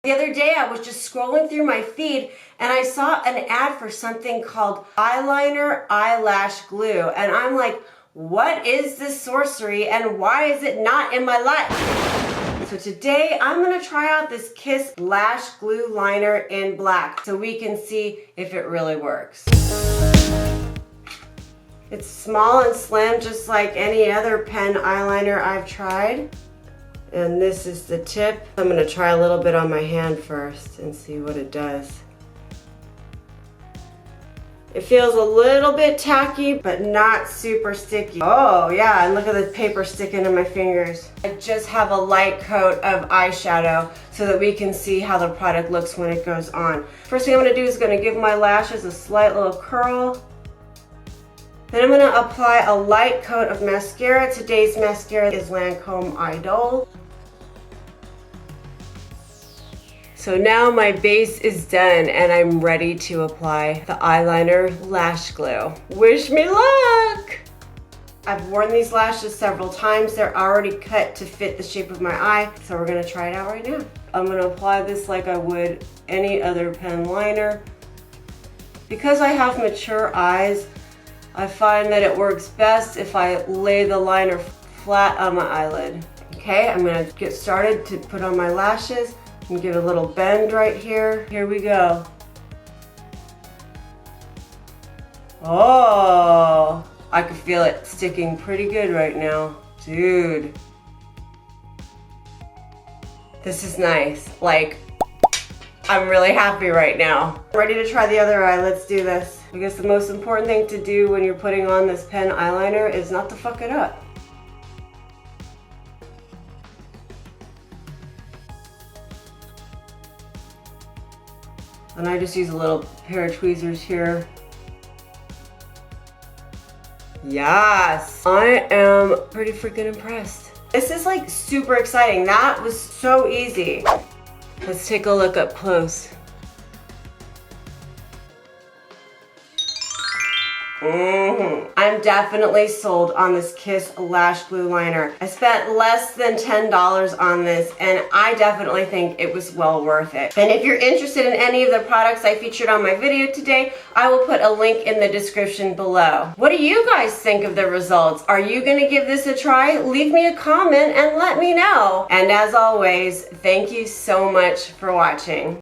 The other day I was just scrolling through my feed and I saw an ad for something called eyeliner eyelash glue. And I'm like, what is this sorcery and why is it not in my life? So today I'm gonna try out this Kiss Lash Glue Liner in black so we can see if it really works. It's small and slim just like any other pen eyeliner I've tried. And this is the tip. I'm gonna try a little bit on my hand first and see what it does. It feels a little bit tacky, but not super sticky. Oh yeah, and look at the paper sticking to my fingers. I just have a light coat of eyeshadow so that we can see how the product looks when it goes on. First thing I'm gonna do is gonna give my lashes a slight little curl. Then I'm gonna apply a light coat of mascara. Today's mascara is Lancome Idol. So now my base is done and I'm ready to apply the eyeliner lash glue. Wish me luck! I've worn these lashes several times. They're already cut to fit the shape of my eye, so we're gonna try it out right now. I'm gonna apply this like I would any other pen liner. Because I have mature eyes, I find that it works best if I lay the liner flat on my eyelid. Okay, I'm gonna get started to put on my lashes and give it a little bend right here. Here we go. Oh, I can feel it sticking pretty good right now. Dude, this is nice. Like, I'm really happy right now. Ready to try the other eye, let's do this. I guess the most important thing to do when you're putting on this pen eyeliner is not to fuck it up. And I just use a little pair of tweezers here. Yes, I am pretty freaking impressed. This is like super exciting. That was so easy. Let's take a look up close. I'm definitely sold on this Kiss Lash Glue Liner. I spent less than $10 on this and I definitely think it was well worth it. And if you're interested in any of the products I featured on my video today, I will put a link in the description below. What do you guys think of the results? Are you gonna give this a try? Leave me a comment and let me know. And as always, thank you so much for watching.